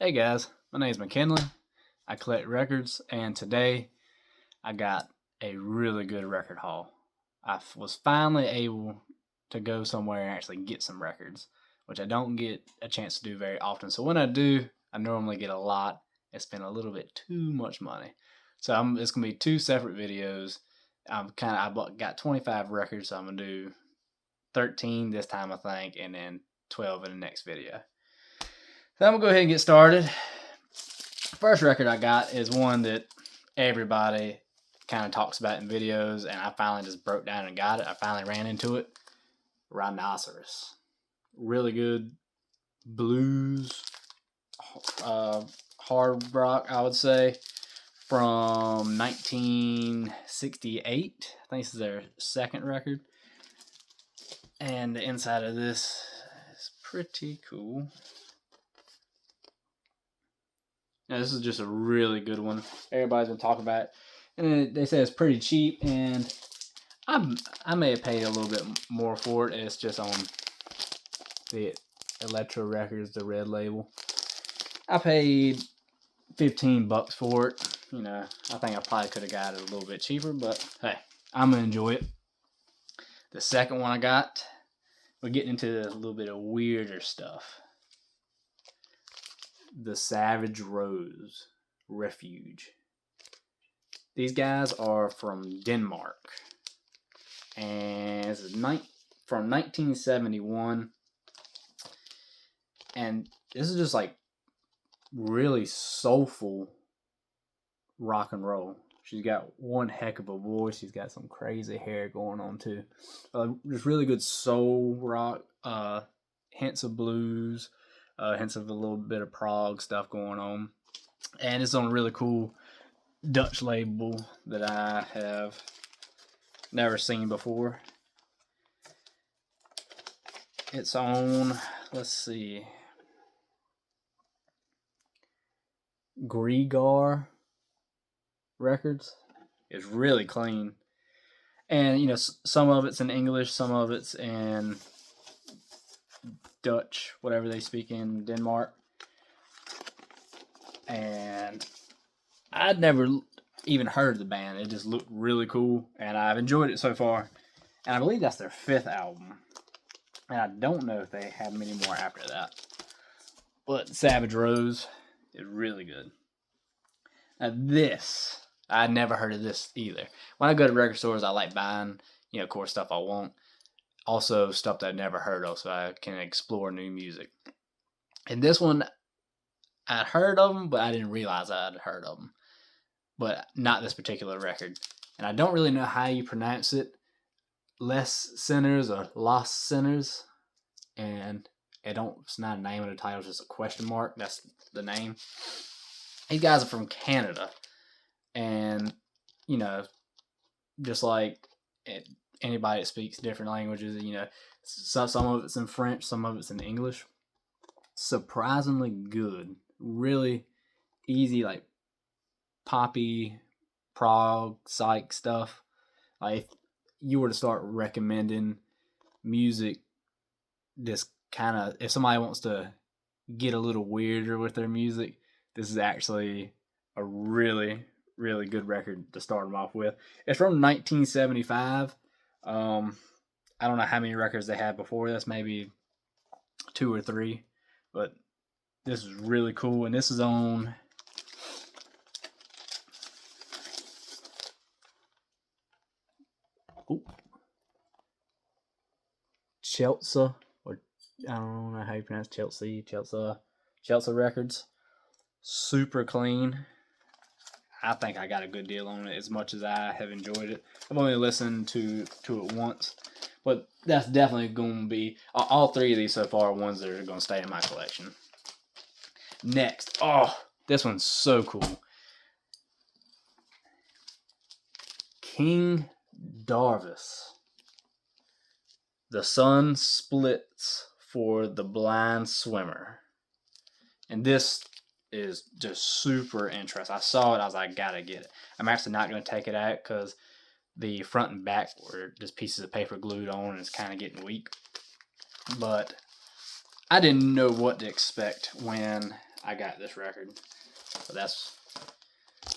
Hey guys, my name is McKinley. I collect records, and today I got a really good record haul. I was finally able to go somewhere and actually get some records, which I don't get a chance to do very often. So when I do, I normally get a lot and spend a little bit too much money. So it's gonna be two separate videos. I got 25 records, so I'm gonna do 13 this time I think, and then 12 in the next video. So I'm gonna go ahead and get started. First record I got is one that everybody kind of talks about in videos, and I finally just broke down and got it. I finally ran into it. Rhinoceros. Really good blues, hard rock, I would say, from 1968. I think this is their second record. And the inside of this is pretty cool. Now, this is just a really good one. Everybody's been talking about it. And they say it's pretty cheap, and I may have paid a little bit more for it. It's just on the Electro Records, the red label. I paid $15 for it. You know, I think I probably could have got it a little bit cheaper, but hey, I'm going to enjoy it. The second one I got, we're getting into a little bit of weirder stuff. The Savage Rose Refuge. These guys are from Denmark, and this is from 1971, and this is just like really soulful rock and roll. She's got one heck of a voice. She's got some crazy hair going on too. Just really good soul rock, hints of blues, hints of a little bit of prog stuff going on, and it's on a really cool Dutch label that I have never seen before. It's on, let's see, Gregar Records. It's really clean, and you know, some of it's in English, some of it's in Dutch, whatever they speak in Denmark. And I'd never even heard of the band. It just looked really cool, and I've enjoyed it so far. And I believe that's their 5th album. And I don't know if they have many more after that. But Savage Rose is really good. Now this, I'd never heard of this either. When I go to record stores, I like buying, of course, stuff I want. Also, stuff that I've never heard of, so I can explore new music. And this one, I'd heard of them, but I didn't realize I'd heard of them. But not this particular record. And I don't really know how you pronounce it. Less Sinners or Lost Sinners. And it's not a name of the title, it's just a question mark. That's the name. These guys are from Canada. And, just like anybody that speaks different languages, some of it's in French, some of it's in English. Surprisingly good. Really easy, like poppy, prog, psych stuff. Like if you were to start recommending music, this kind of, if somebody wants to get a little weirder with their music, this is actually a really, really good record to start them off with. It's from 1975. I don't know how many records they had before this, maybe 2 or 3, but this is really cool, and this is on Chelsea, or I don't know how you pronounce Chelsea Records. Super clean. I think I got a good deal on it as much as I have enjoyed it. I've only listened to it once, but that's definitely going to be, all 3 of these so far are ones that are going to stay in my collection. Next, this one's so cool. King Darvis. The Sun Splits for the Blind Swimmer. And this is just super interesting. I saw it, I was like, gotta get it. I'm actually not going to take it out because the front and back were just pieces of paper glued on, and it's kind of getting weak. But I didn't know what to expect when I got this record. So that's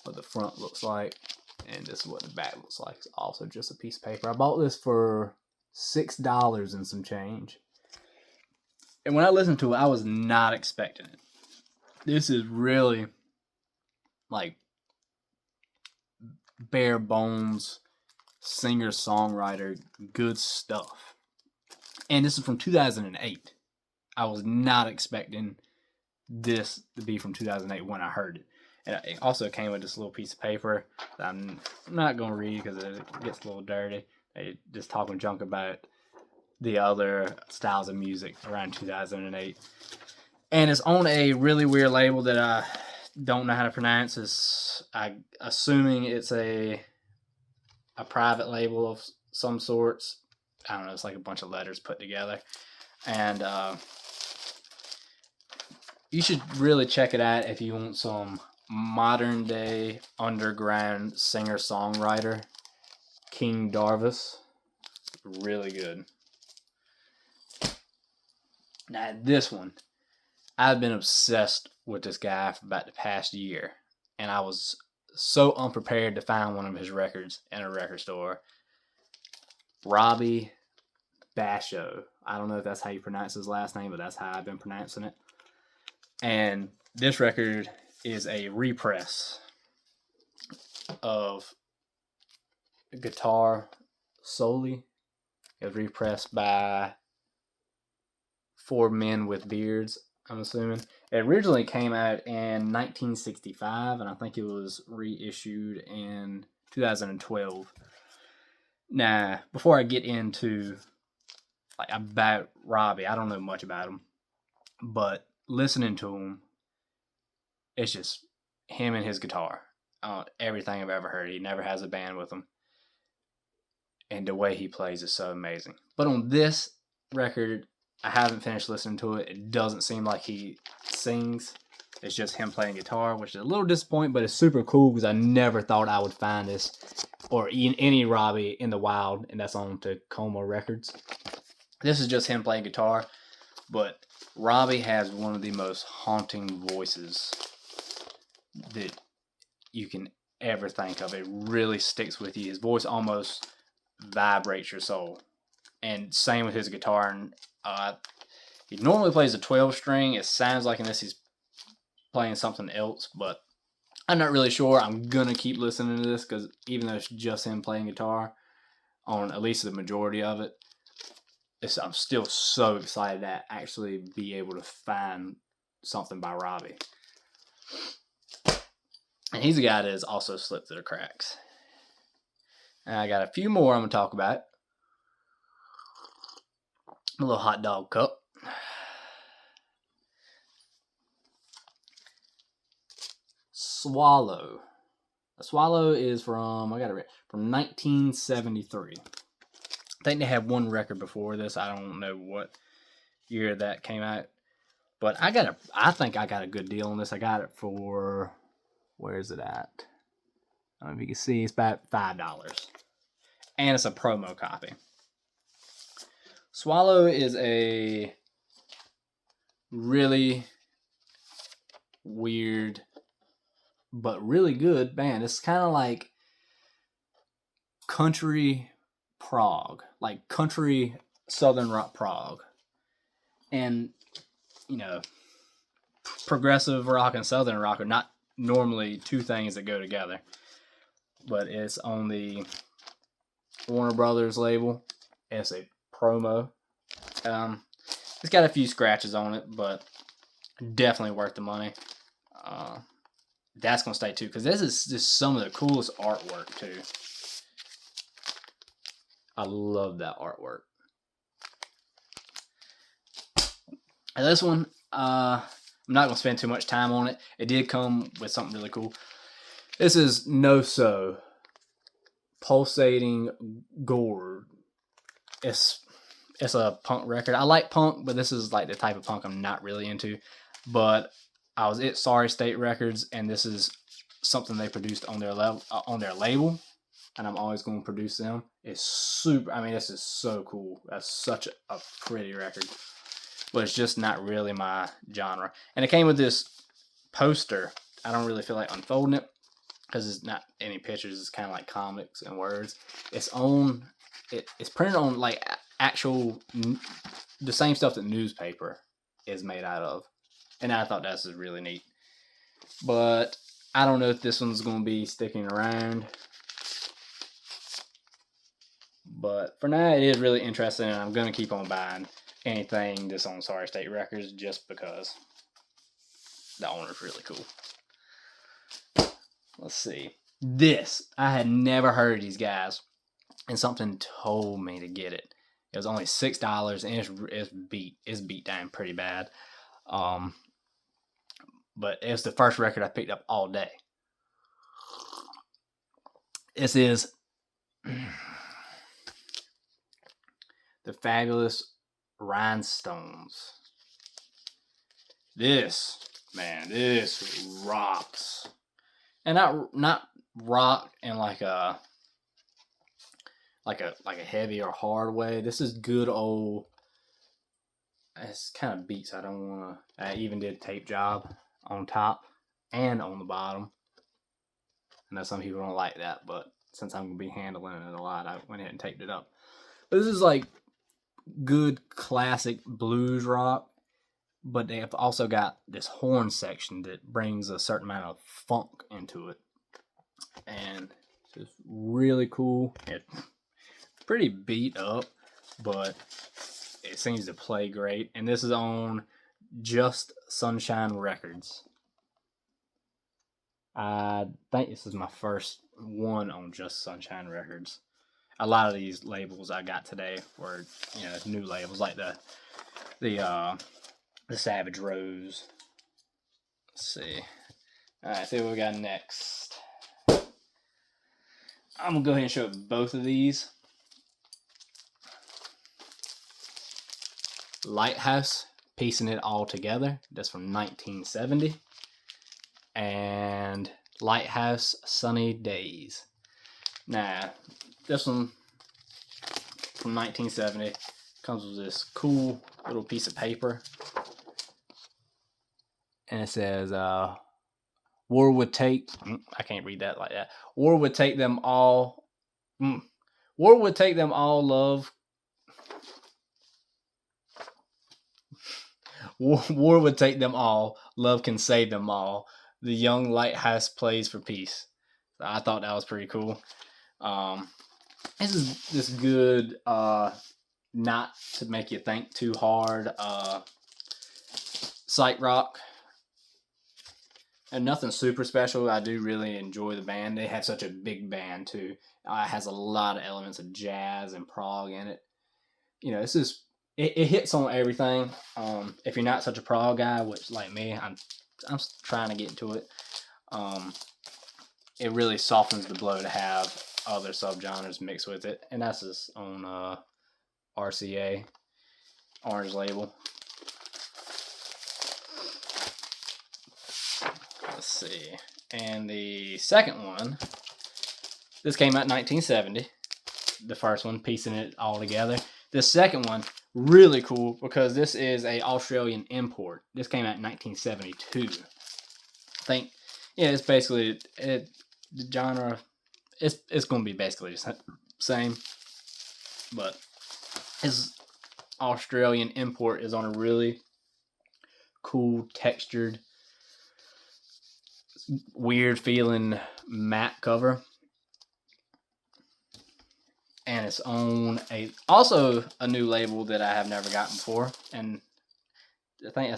what the front looks like, and this is what the back looks like. It's also just a piece of paper. I bought this for $6 and some change. And when I listened to it, I was not expecting it. This is really like bare bones singer-songwriter good stuff. And this is from 2008. I was not expecting this to be from 2008 when I heard it. And it also came with this little piece of paper that I'm not going to read because it gets a little dirty. They just talking junk about the other styles of music around 2008. And it's on a really weird label that I don't know how to pronounce. I'm assuming it's a private label of some sorts. I don't know, it's like a bunch of letters put together. And you should really check it out if you want some modern day underground singer-songwriter. King Darvis. Really good. Now this one, I've been obsessed with this guy for about the past year. And I was so unprepared to find one of his records in a record store. Robbie Basho. I don't know if that's how you pronounce his last name, but that's how I've been pronouncing it. And this record is a repress of Guitar Solely. It was repressed by 4 men with beards, I'm assuming. It originally came out in 1965, and I think it was reissued in 2012. Now, before I get into about Robbie, I don't know much about him, but listening to him, it's just him and his guitar. Everything I've ever heard. He never has a band with him, and the way he plays is so amazing. But on this record, I haven't finished listening to it. It doesn't seem like he sings. It's just him playing guitar, which is a little disappointing, but it's super cool because I never thought I would find this or any Robbie in the wild, and that's on Tacoma Records. This is just him playing guitar, but Robbie has one of the most haunting voices that you can ever think of. It really sticks with you. His voice almost vibrates your soul. And same with his guitar. And he normally plays a 12-string. It sounds like in this he's playing something else, but I'm not really sure. I'm going to keep listening to this because even though it's just him playing guitar on at least the majority of it, I'm still so excited to actually be able to find something by Robbie. And he's a guy that has also slipped through the cracks. And I got a few more I'm going to talk about. A little hot dog cup. Swallow. A Swallow is from 1973. I think they had one record before this. I don't know what year that came out. But I think I got a good deal on this. I got it for, where is it at? I don't know if you can see, it's about $5. And it's a promo copy. Swallow is a really weird but really good band. It's kind of like country prog, like country southern rock prog. And, progressive rock and southern rock are not normally two things that go together. But it's on the Warner Brothers label. It's a promo. It's got a few scratches on it, but definitely worth the money. That's going to stay too, because this is just some of the coolest artwork too. I love that artwork. And this one, I'm not going to spend too much time on it. It did come with something really cool. This is No So, Pulsating Gourd. It's a punk record. I like punk, but this is like the type of punk I'm not really into. But I was at Sorry State Records, and this is something they produced on their label, and I'm always going to produce them. It's super. I mean, this is so cool. That's such a pretty record, but it's just not really my genre. And it came with this poster, I don't really feel like unfolding it because it's not any pictures. It's kind of like comics and words. It's printed on like actual the same stuff that newspaper is made out of, and I thought that's really neat. But I don't know if this one's going to be sticking around. But for now, it is really interesting, and I'm going to keep on buying anything that's on Sorry State Records just because the owner's really cool. Let's see. This, I had never heard of these guys, and something told me to get it. It was only $6, and it's beat down pretty bad. But it's the first record I picked up all day. This is the Fabulous Rhinestones. This rocks. And not rock in like a heavy or hard way. This is good old. It's kind of beats. I even did a tape job on top and on the bottom. I know some people don't like that, but since I'm gonna be handling it a lot, I went ahead and taped it up. But this is like good classic blues rock, but they have also got this horn section that brings a certain amount of funk into it, and it's really cool. It's pretty beat up, but it seems to play great. And this is on Just Sunshine Records. I think this is my first one on Just Sunshine Records. A lot of these labels I got today were, new labels like the Savage Rose. Let's see. All right, see what we got next. I'm gonna go ahead and show both of these. Lighthouse, Piecing It All Together. That's from 1970. And Lighthouse, Sunny Days. Now, this one from 1970 comes with this cool little piece of paper. And it says, war would take, I can't read that like that. War would take them all, war would take them all, love. War would take them all, love can save them all. The young lighthouse plays for peace. I thought that was pretty cool. This is this good, not to make you think too hard, sight rock. And nothing super special. I do really enjoy the band. They have such a big band too. It has a lot of elements of jazz and prog in it. This is it hits on everything. If you're not such a prog guy, which like me, I'm trying to get into it. It really softens the blow to have other subgenres mixed with it, and that's just on RCA, Orange Label. Let's see. And the second one, this came out in 1970. The first one, Piecing It All Together. The second one, really cool because this is a Australian import. This came out in 1972. I think, it's basically the genre. It's going to be basically the same, but his Australian import is on a really cool, textured, weird feeling matte cover, and it's on also a new label that I have never gotten before. And I think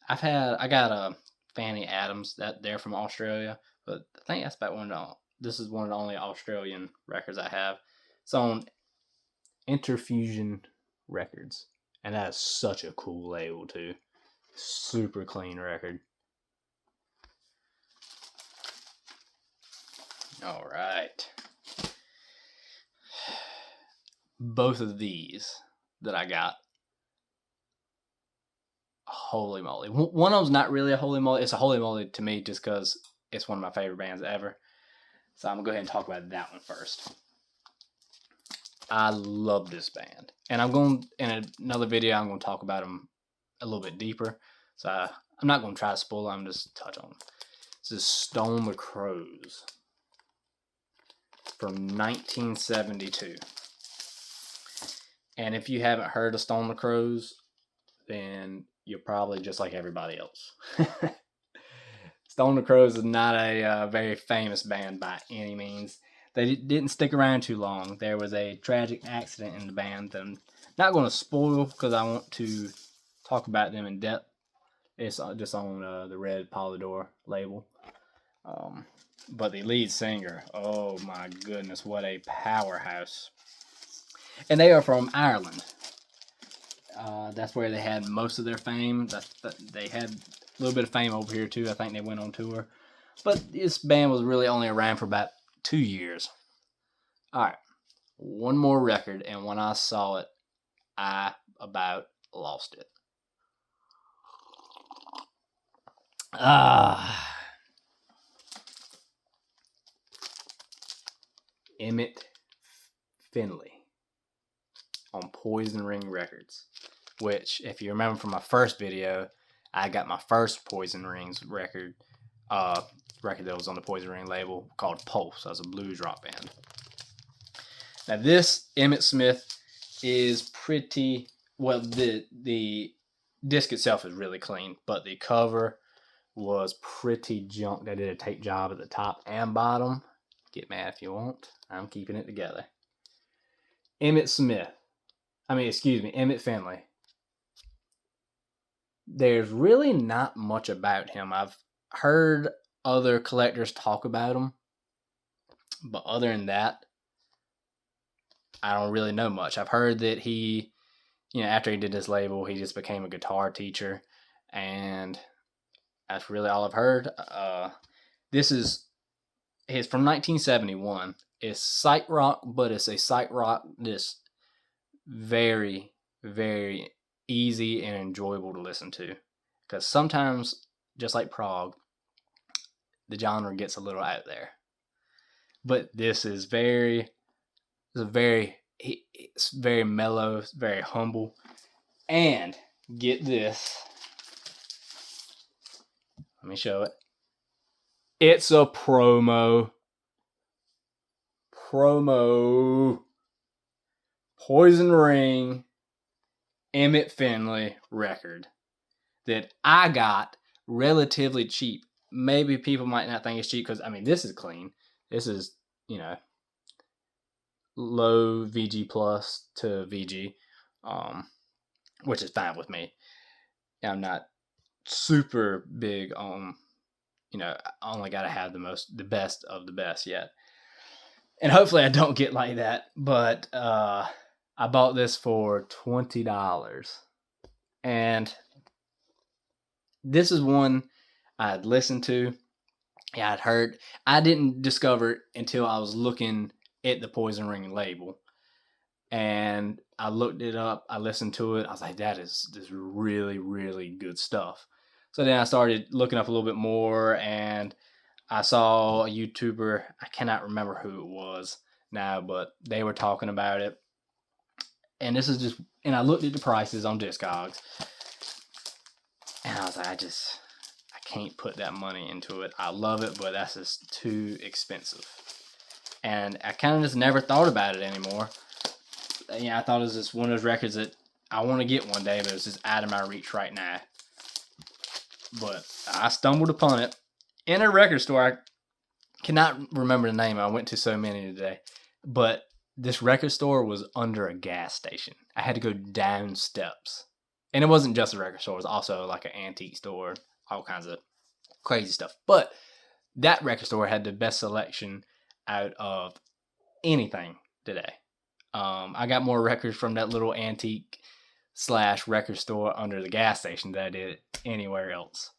I got a Fanny Adams that they're from Australia, but I think that's about this is one of the only Australian records I have. It's on Interfusion Records, and that is such a cool label too. Super clean record. All right. Both of these that I got, holy moly. One of them's not really a holy moly. It's a holy moly to me just because it's one of my favorite bands ever. So I'm going to go ahead and talk about that one first. I love this band. And in another video, I'm going to talk about them a little bit deeper. So I'm not going to try to spoil it. I'm just touch on them. This is Stone the Crows from 1972. And if you haven't heard of Stone the Crows, then you're probably just like everybody else. Stone the Crows is not a very famous band by any means. They didn't stick around too long. There was a tragic accident in the band that I'm not going to spoil because I want to talk about them in depth. It's just on the Red Polydor label. But the lead singer, oh my goodness, what a powerhouse. And they are from Ireland. That's where they had most of their fame. They had a little bit of fame over here too. I think they went on tour. But this band was really only around for about 2 years. Alright, one more record, and when I saw it, I about lost it. Emmett Finley on Poison Ring Records, which, if you remember from my first video, I got my first Poison Rings record that was on the Poison Ring label called Pulse. That was a blues rock band. Now this Emmett Smith is pretty well. The disc itself is really clean, but the cover was pretty junk. They did a tape job at the top and bottom. Get mad if you want. I'm keeping it together. Emmett Finley. There's really not much about him. I've heard other collectors talk about him, but other than that, I don't really know much. I've heard that he, after he did this label, he just became a guitar teacher, and that's really all I've heard. This is from 1971. It's psych rock, but it's a psych rock that's very, very easy and enjoyable to listen to. Because sometimes, just like prog, the genre gets a little out there. But this is it's very mellow, very humble. And get this. Let me show it. It's a promo Poison Ring Emmett Finley record that I got relatively cheap. Maybe people might not think it's cheap because, this is clean. This is, low VG plus to VG, which is fine with me. I'm not super big on, I only got to have the best of the best yet. And hopefully I don't get like that. But I bought this for $20. And this is one I'd listened to. Yeah, I'd heard. I didn't discover it until I was looking at the Poison Ring label. And I looked it up. I listened to it. I was like, that is really, really good stuff. So then I started looking up a little bit more, and I saw a YouTuber. I cannot remember who it was now, but they were talking about it. And this is just, and I looked at the prices on Discogs, and I was like, I can't put that money into it. I love it, but that's just too expensive. And I kind of just never thought about it anymore. I thought it was just one of those records that I want to get one day, but it's just out of my reach right now. But I stumbled upon it in a record store. I cannot remember the name. I went to so many today. But this record store was under a gas station. I had to go down steps. And it wasn't just a record store. It was also like an antique store. All kinds of crazy stuff. But that record store had the best selection out of anything today. I got more records from that little antique / record store under the gas station than I did anywhere else.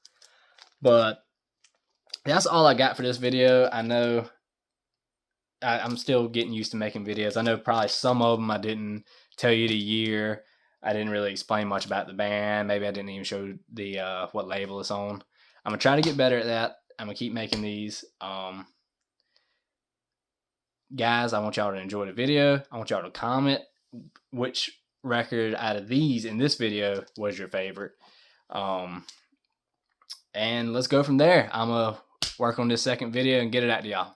But that's all I got for this video. I know I'm still getting used to making videos. I know probably some of them I didn't tell you the year. I didn't really explain much about the band. Maybe I didn't even show the what label it's on. I'm going to try to get better at that. I'm going to keep making these. Guys, I want y'all to enjoy the video. I want y'all to comment which record out of these in this video was your favorite. and let's go from there. I'm going to work on this second video and get it out to y'all.